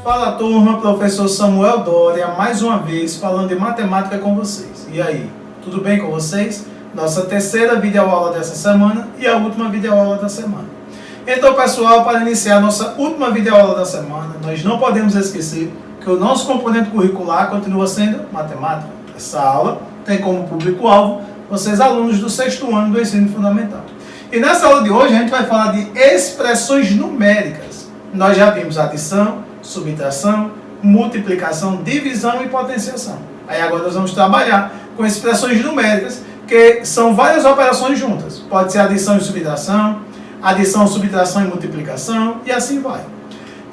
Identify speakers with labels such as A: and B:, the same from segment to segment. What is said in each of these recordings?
A: Fala turma, professor Samuel Doria, mais uma vez falando de matemática com vocês. E aí, tudo bem com vocês? Nossa terceira videoaula dessa semana e a última videoaula da semana. Então pessoal, para iniciar nossa última videoaula da semana, nós não podemos esquecer que o nosso componente curricular continua sendo matemática. Essa aula tem como público-alvo vocês alunos do 6º ano do ensino fundamental. E nessa aula de hoje a gente vai falar de expressões numéricas. Nós já vimos adição, subtração, multiplicação, divisão e potenciação. Aí agora nós vamos trabalhar com expressões numéricas, que são várias operações juntas. Pode ser adição e subtração, adição, subtração e multiplicação, e assim vai.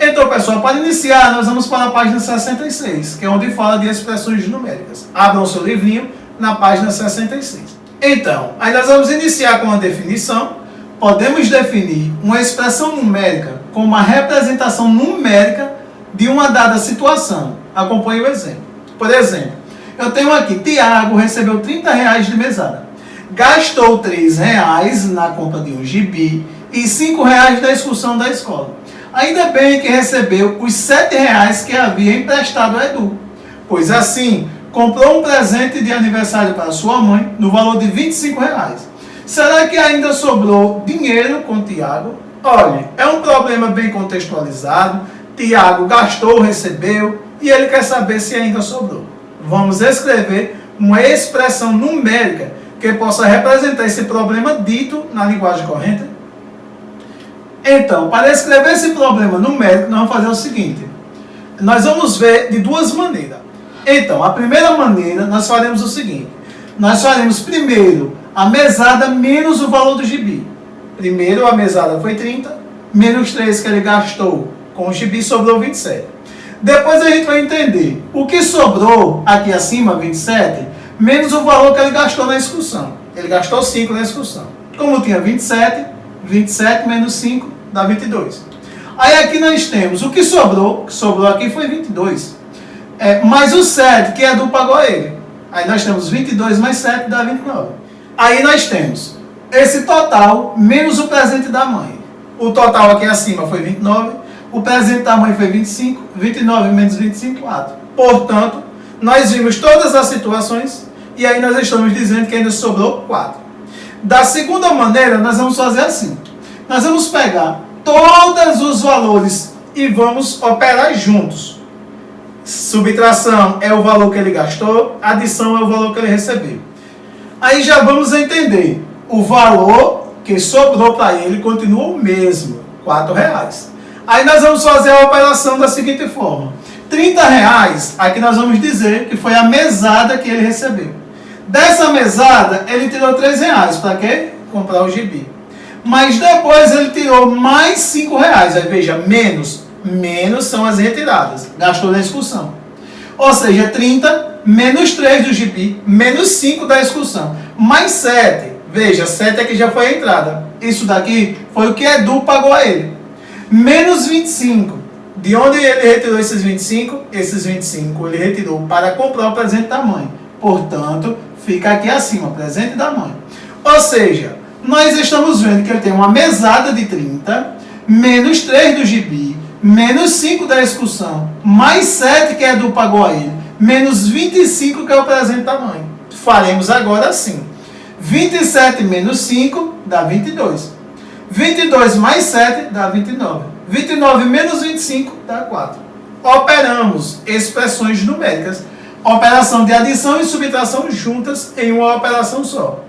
A: Então, pessoal, para iniciar, nós vamos para a página 66, que é onde fala de expressões numéricas. Abram o seu livrinho na página 66. Então, aí nós vamos iniciar com a definição. Podemos definir uma expressão numérica como uma representação numérica de uma dada situação. Acompanhe o exemplo. Por exemplo, eu tenho aqui, Tiago recebeu R$30 de mesada. Gastou R$3 na compra de um gibi e R$5 na excursão da escola. Ainda bem que recebeu os R$7 que havia emprestado a Edu, pois assim, comprou um presente de aniversário para sua mãe no valor de R$25. Será que ainda sobrou dinheiro com Tiago? Olha, é um problema bem contextualizado. Tiago gastou, recebeu e ele quer saber se ainda sobrou. Vamos escrever uma expressão numérica que possa representar esse problema dito na linguagem corrente. Então, para escrever esse problema numérico, nós vamos fazer o seguinte. Nós vamos ver de duas maneiras. Então, a primeira maneira, nós faremos o seguinte. Nós faremos primeiro a mesada menos o valor do gibi. Primeiro a mesada foi 30, menos 3 que ele gastou com o gibi, sobrou 27. Depois a gente vai entender o que sobrou aqui acima, 27, menos o valor que ele gastou na excursão. Ele gastou 5 na excursão. Como tinha 27, 27 menos 5 dá 22. Aí aqui nós temos o que sobrou aqui foi 22. Mais o 7 que Edu pagou a ele. Aí nós temos 22 mais 7 dá 29. Aí nós temos esse total menos o presente da mãe. O total aqui acima foi 29, o presente da mãe foi 25, 29 menos 25, 4. Portanto, nós vimos todas as situações e aí nós estamos dizendo que ainda sobrou 4. Da segunda maneira, nós vamos fazer assim. Nós vamos pegar todos os valores e vamos operar juntos. Subtração é o valor que ele gastou, adição é o valor que ele recebeu. Aí já vamos entender. O valor que sobrou para ele continua o mesmo, R$4. Aí nós vamos fazer a operação da seguinte forma. R$30, aqui nós vamos dizer que foi a mesada que ele recebeu. Dessa mesada, ele tirou R$3. Para quê? Comprar o gibi. Mas depois ele tirou mais R$5. Aí veja, menos são as retiradas. Gastou na excursão. Ou seja, 30 menos 3 do gibi, menos 5 da excursão. Mais 7. Veja, 7 aqui já foi a entrada. Isso daqui foi o que Edu pagou a ele. Menos 25. De onde ele retirou esses 25? Esses 25 ele retirou para comprar o presente da mãe. Portanto, fica aqui acima, presente da mãe. Ou seja, nós estamos vendo que ele tem uma mesada de 30, menos 3 do gibi, menos 5 da excursão, mais 7 que Edu pagou a ele, menos 25 que é o presente da mãe. Faremos agora assim. 27 menos 5 dá 22. 22 mais 7 dá 29. 29 menos 25 dá 4. Operamos expressões numéricas. Operação de adição e subtração juntas em uma operação só.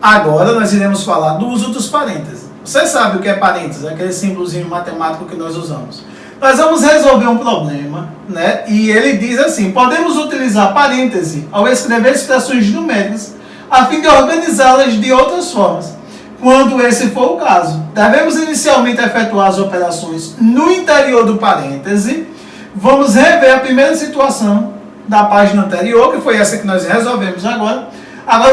A: Agora nós iremos falar do uso dos parênteses. Você sabe o que é parênteses? Aquele símbolozinho matemático que nós usamos. Nós vamos resolver um problema, né? E ele diz assim, podemos utilizar parêntese ao escrever expressões numéricas a fim de organizá-las de outras formas. Quando esse for o caso, devemos inicialmente efetuar as operações no interior do parêntese. Vamos rever a primeira situação da página anterior, que foi essa que nós resolvemos agora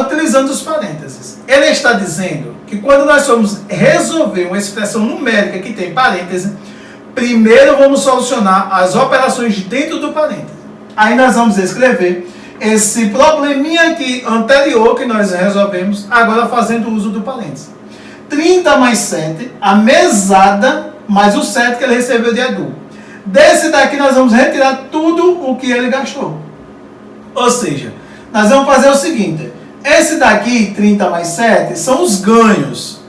A: utilizando os parênteses. Ele está dizendo que quando nós formos resolver uma expressão numérica que tem parêntese, primeiro vamos solucionar as operações dentro do parêntese. Aí nós vamos escrever esse probleminha aqui anterior que nós resolvemos, agora fazendo uso do parênteses. 30 mais 7, a mesada, mais o 7 que ele recebeu de adubo. Desse daqui nós vamos retirar tudo o que ele gastou. Ou seja, nós vamos fazer o seguinte, esse daqui, 30 mais 7, são os ganhos.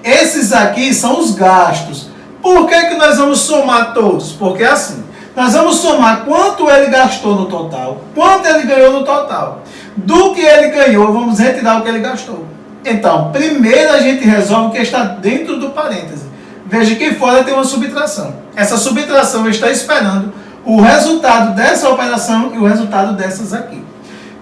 A: Esses aqui são os gastos. Por que nós vamos somar todos? Porque é assim, nós vamos somar quanto ele gastou no total, quanto ele ganhou no total. Do que ele ganhou, vamos retirar o que ele gastou. Então, primeiro a gente resolve o que está dentro do parêntese. Veja que fora tem uma subtração. Essa subtração está esperando o resultado dessa operação e o resultado dessas aqui.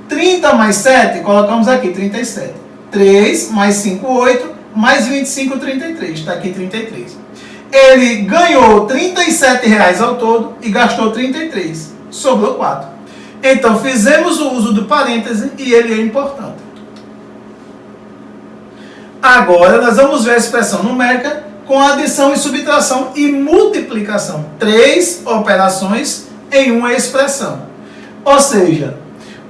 A: 30 mais 7, colocamos aqui 37. 3 mais 5, 8, mais 25, 33. Está aqui 33. Ele ganhou R$ 37,00 ao todo e gastou 33. Sobrou 4. Então, fizemos o uso do parêntese e ele é importante. Agora, nós vamos ver a expressão numérica com adição e subtração e multiplicação. 3 operações em uma expressão. Ou seja,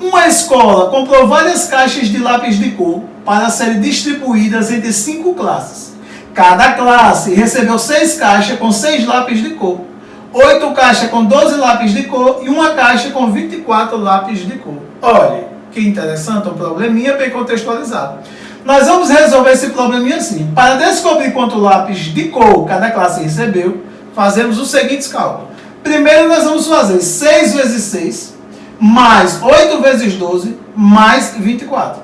A: uma escola comprou várias caixas de lápis de cor para serem distribuídas entre 5 classes. Cada classe recebeu 6 caixas com 6 lápis de cor, 8 caixas com 12 lápis de cor e uma caixa com 24 lápis de cor. Olha, que interessante, um probleminha bem contextualizado. Nós vamos resolver esse probleminha assim. Para descobrir quanto lápis de cor cada classe recebeu, fazemos os seguintes cálculos. Primeiro nós vamos fazer 6 vezes 6, mais 8 vezes 12, mais 24.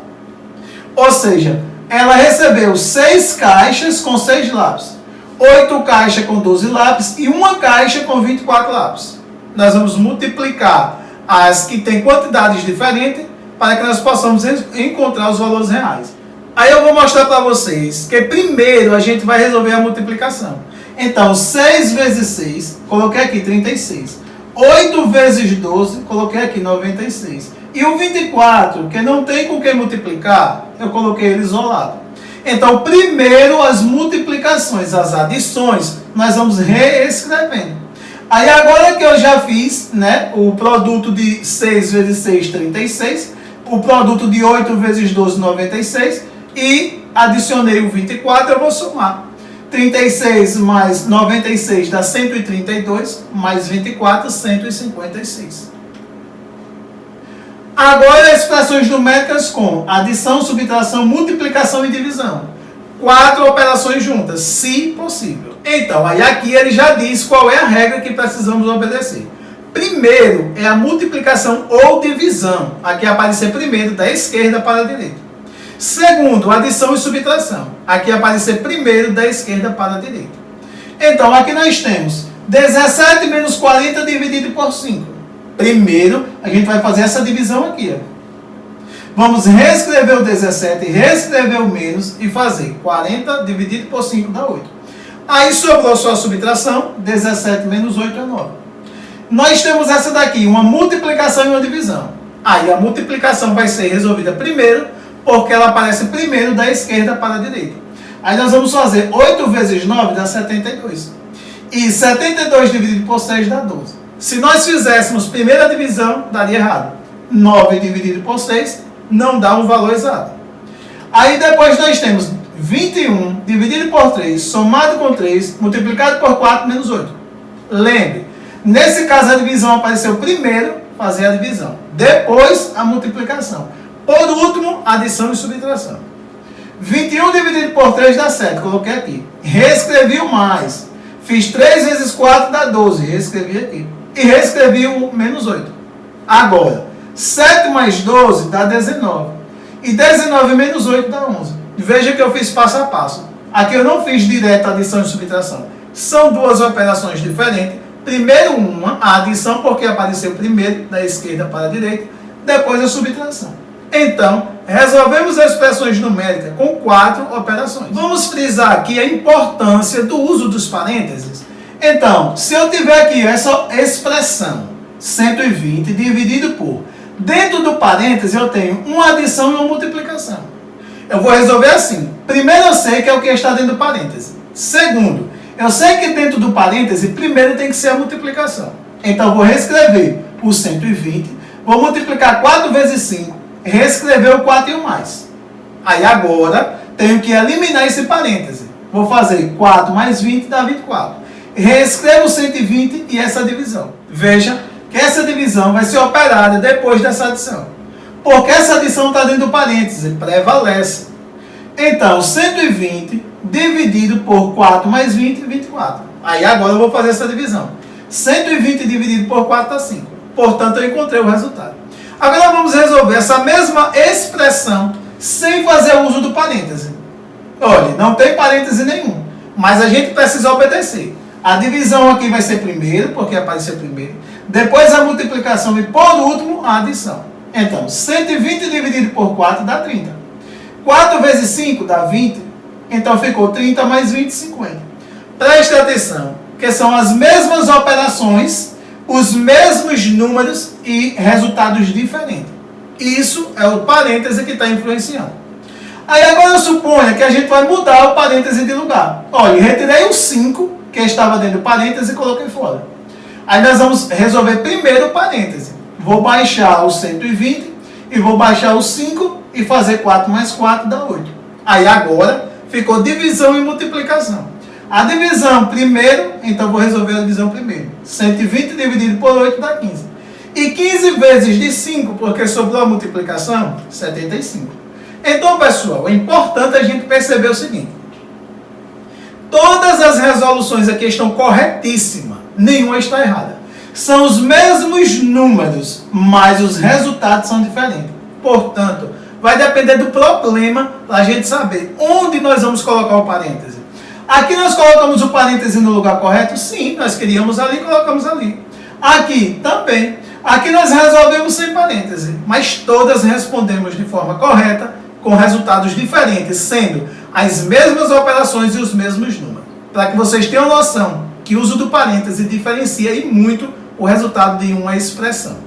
A: Ou seja, ela recebeu 6 caixas com 6 lápis, 8 caixas com 12 lápis e uma caixa com 24 lápis. Nós vamos multiplicar as que têm quantidades diferentes para que nós possamos encontrar os valores reais. Aí eu vou mostrar para vocês que primeiro a gente vai resolver a multiplicação. Então, 6 vezes 6, coloquei aqui 36. 8 vezes 12, coloquei aqui 96. E o 24, que não tem com que multiplicar, eu coloquei ele isolado. Então, primeiro as multiplicações, as adições, nós vamos reescrevendo. Aí agora que eu já fiz, né, o produto de 6 vezes 6, 36. O produto de 8 vezes 12, 96. E adicionei o 24, eu vou somar. 36 mais 96 dá 132, mais 24, 156. Agora, expressões numéricas com adição, subtração, multiplicação e divisão. 4 operações juntas, se possível. Então, aí aqui ele já diz qual é a regra que precisamos obedecer. Primeiro é a multiplicação ou divisão. Aqui aparecer primeiro da esquerda para a direita. Segundo, adição e subtração. Aqui aparecer primeiro da esquerda para a direita. Então, aqui nós temos 17 menos 40 dividido por 5. Primeiro, a gente vai fazer essa divisão aqui. Ó. Vamos reescrever o 17, reescrever o menos e fazer 40 dividido por 5 dá 8. Aí sobrou só a subtração, 17 menos 8 é 9. Nós temos essa daqui, uma multiplicação e uma divisão. Aí a multiplicação vai ser resolvida primeiro, porque ela aparece primeiro da esquerda para a direita. Aí nós vamos fazer 8 vezes 9 dá 72. E 72 dividido por 6 dá 12. Se nós fizéssemos primeira divisão, daria errado. 9 dividido por 6 não dá um valor exato. Aí depois nós temos 21 dividido por 3, somado com 3, multiplicado por 4, menos 8. Lembre, nesse caso a divisão apareceu primeiro, fazer a divisão. Depois a multiplicação. Por último, adição e subtração. 21 dividido por 3 dá 7, coloquei aqui. Reescrevi o mais. Fiz 3 vezes 4 dá 12, reescrevi aqui. E reescrevi o menos 8. Agora, 7 mais 12 dá 19. E 19 menos 8 dá 11. Veja que eu fiz passo a passo. Aqui eu não fiz direto adição e subtração. São duas operações diferentes. Primeiro uma, a adição, porque apareceu primeiro da esquerda para a direita. Depois a subtração. Então, resolvemos as expressões numéricas com 4 operações. Vamos frisar aqui a importância do uso dos parênteses. Então, se eu tiver aqui essa expressão 120 dividido por, dentro do parêntese eu tenho uma adição e uma multiplicação. Eu vou resolver assim. Primeiro eu sei que é o que está dentro do parêntese. Segundo, eu sei que dentro do parêntese primeiro tem que ser a multiplicação. Então eu vou reescrever o 120 Vou multiplicar 4 vezes 5, reescrever o 4 e o mais. Aí agora, tenho que eliminar esse parêntese. Vou fazer 4 mais 20 dá 24. Reescrevo 120 e essa divisão. Veja que essa divisão vai ser operada depois dessa adição. Porque essa adição está dentro do parêntese, prevalece. Então, 120 dividido por 4 mais 20, 24. Aí agora eu vou fazer essa divisão. 120 dividido por 4 dá 5. Portanto, eu encontrei o resultado. Agora vamos resolver essa mesma expressão sem fazer uso do parêntese. Olha, não tem parêntese nenhum, mas a gente precisa obedecer. A divisão aqui vai ser primeiro, porque apareceu primeiro. Depois a multiplicação e, por último, a adição. Então, 120 dividido por 4 dá 30. 4 vezes 5 dá 20. Então, ficou 30 mais 20, 50. Preste atenção, que são as mesmas operações, os mesmos números e resultados diferentes. Isso é o parêntese que está influenciando. Aí agora suponha que a gente vai mudar o parêntese de lugar. Olha, retirei o 5, que estava dentro do parêntese, e coloquei fora. Aí nós vamos resolver primeiro o parêntese. Vou baixar o 120 e vou baixar o 5 e fazer 4 mais 4 dá 8. Aí agora ficou divisão e multiplicação. A divisão primeiro, então vou resolver a divisão primeiro. 120 dividido por 8 dá 15. E 15 vezes de 5, porque sobrou a multiplicação, 75. Então, pessoal, é importante a gente perceber o seguinte. Todas as resoluções aqui estão corretíssimas. Nenhuma está errada. São os mesmos números, mas os resultados são diferentes. Portanto, vai depender do problema para a gente saber onde nós vamos colocar o parêntese. Aqui nós colocamos o parêntese no lugar correto? Sim, nós queríamos ali, colocamos ali. Aqui também. Aqui nós resolvemos sem parêntese, mas todas respondemos de forma correta, com resultados diferentes, sendo as mesmas operações e os mesmos números. Para que vocês tenham noção que o uso do parêntese diferencia e muito o resultado de uma expressão.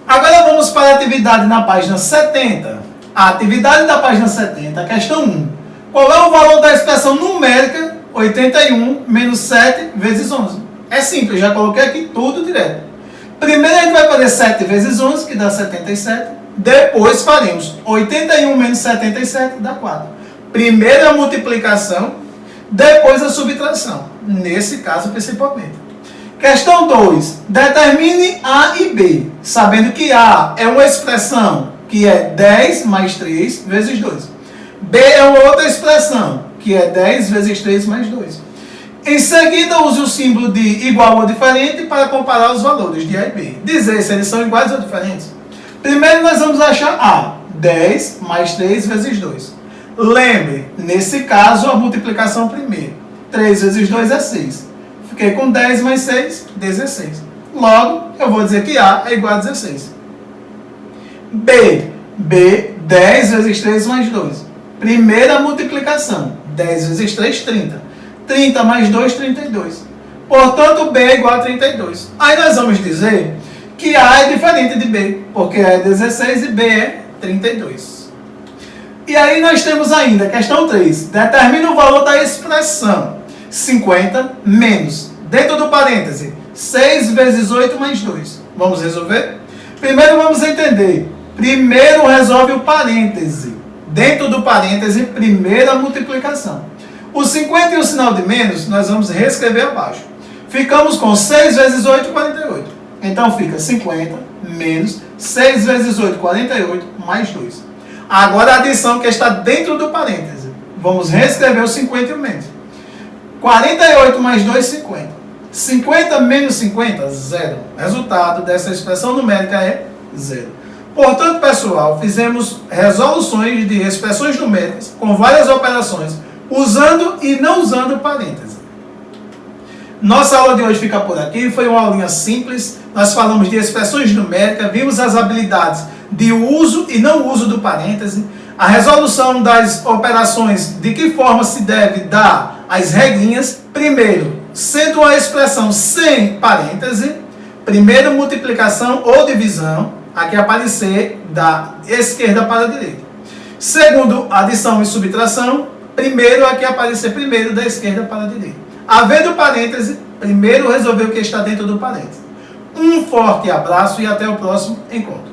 A: Agora vamos para a atividade na página 70. A atividade da página 70, questão 1. Qual é o valor da expressão numérica 81 menos 7 vezes 11? É simples, já coloquei aqui tudo direto. Primeiro a gente vai fazer 7 vezes 11, que dá 77. Depois faremos 81 menos 77, dá 4. Primeiro a multiplicação, depois a subtração. Nesse caso, principalmente. Questão 2. Determine A e B, sabendo que A é uma expressão que é 10 mais 3 vezes 2. B é uma outra expressão, que é 10 vezes 3 mais 2. Em seguida, use o símbolo de igual ou diferente para comparar os valores de A e B. Dizer se eles são iguais ou diferentes. Primeiro, nós vamos achar A. 10 mais 3 vezes 2. Lembre, nesse caso, a multiplicação primeiro. 3 vezes 2 é 6. Fiquei com 10 mais 6, 16. Logo, eu vou dizer que A é igual a 16. B. 10 vezes 3 mais 2. Primeira multiplicação. 10 vezes 3, 30. 30 mais 2, 32. Portanto, B é igual a 32. Aí nós vamos dizer que A é diferente de B, porque A é 16 e B é 32. E aí nós temos ainda, questão 3. Determina o valor da expressão 50 menos, dentro do parêntese, 6 vezes 8 mais 2. Vamos resolver? Primeiro vamos entender. Primeiro resolve o parêntese. Dentro do parêntese, primeira multiplicação. O 50 e o sinal de menos, nós vamos reescrever abaixo. Ficamos com 6 vezes 8, 48. Então fica 50 menos 6 vezes 8, 48, mais 2. Agora a adição que está dentro do parêntese. Vamos reescrever o 50 e o menos. 48 mais 2, 50. 50 menos 50, 0. Resultado dessa expressão numérica é 0. Portanto, pessoal, fizemos resoluções de expressões numéricas com várias operações, usando e não usando parêntese. Nossa aula de hoje fica por aqui. Foi uma aulinha simples. Nós falamos de expressões numéricas, vimos as habilidades de uso e não uso do parêntese, a resolução das operações, de que forma se deve dar as regrinhas. Primeiro, sendo uma expressão sem parêntese, primeiro multiplicação ou divisão, aqui aparecer da esquerda para a direita. Segundo, adição e subtração, primeiro aqui aparecer primeiro da esquerda para a direita. Havendo parêntese, primeiro resolver o que está dentro do parêntese. Um forte abraço e até o próximo encontro.